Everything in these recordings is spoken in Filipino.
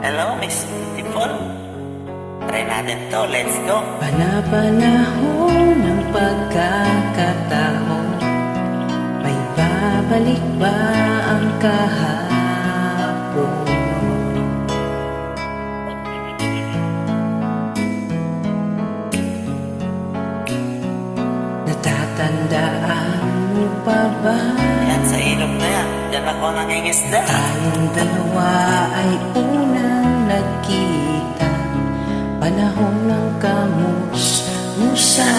Hello, Miss Beautiful. Try natin to. Let's go. Panapanahon ng pagkakataon, may babalik ba ang kahapon? Natatandaan mo pa ba? Yan sa ilog na yan. Diyan ako nangingisda. Tayong dalawa ay unang nagkita, panahon ng kamus-musan.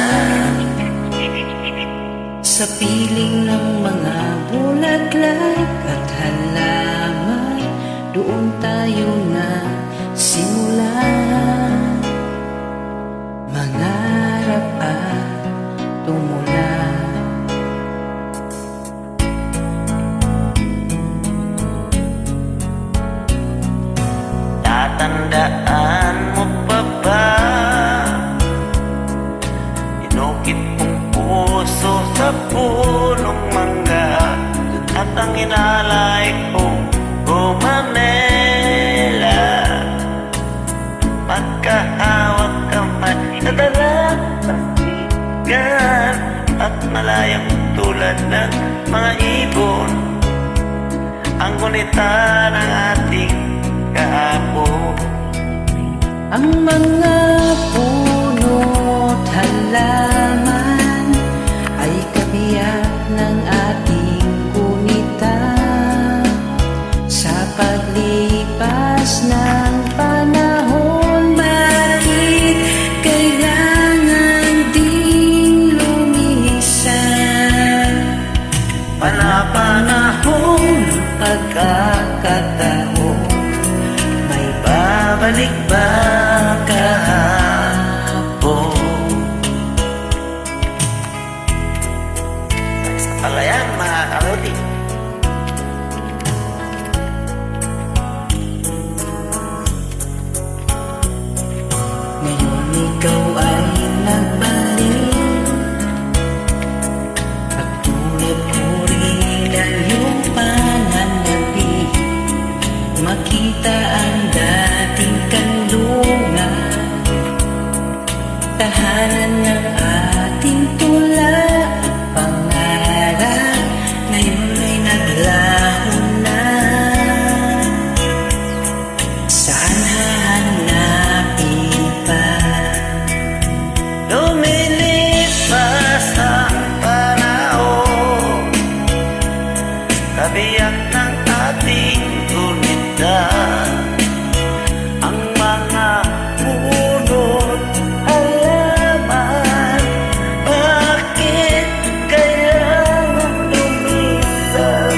Sa piling ng mga bulaklak at halaman, doon tayo na simulan mangarap at tumulan. Tatandaan mo pa ba? Inukit kong puso sa punong mangga, at ang inalay kong Manila. Magkahawak kamay sa dalampasigan, at malayang tulad ng mga ibon ang gunita ng ating kahapon. Ang mga puno't halaman ay kabiyak ng ating kunita. Sa paglipas ng panahon, bakit kailangan ding lumisan? Panapanahon pagkakataon, may babalik ba kahapon? Sa palayan, mga kalodi. Ngayon ikaw ay nagbalik, at tulad ko rin ang iyong pananabik. Makita ang dating kanlungan, tahanan ng ating tula at pangarap, ngayon ay naglaho na. Saan hahanapin pa? Lumilipas ang panahon, kabiyak ng ating gunita. Ang mga puno't halaman, bakit kailangan lumisan?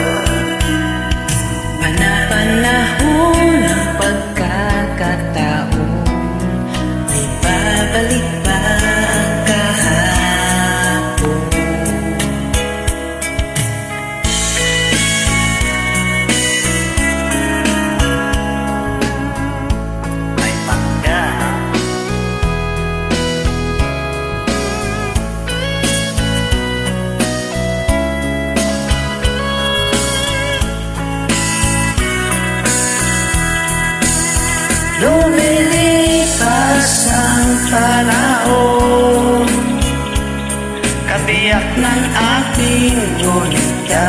Panapanahon ng pagkakataon, may babalik ba ang kahapon? May pangga. Lumilipas ang panahon, Kabiyak ng ating gunita.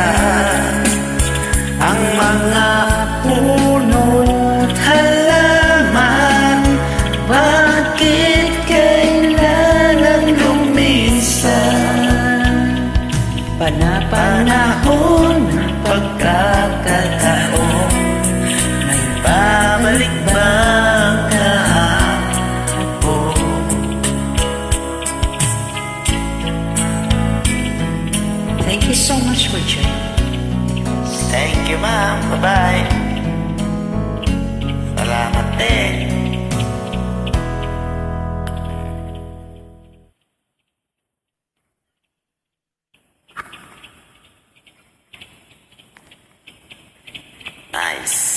Ang mga puno't halaman, bakit kailangan lumisan? Panapanahon ng pagkakataon, may babalik ba ang kahapon? Thank you so much for joining. Thank you, ma'am. Bye-bye. Salamat din. Nice.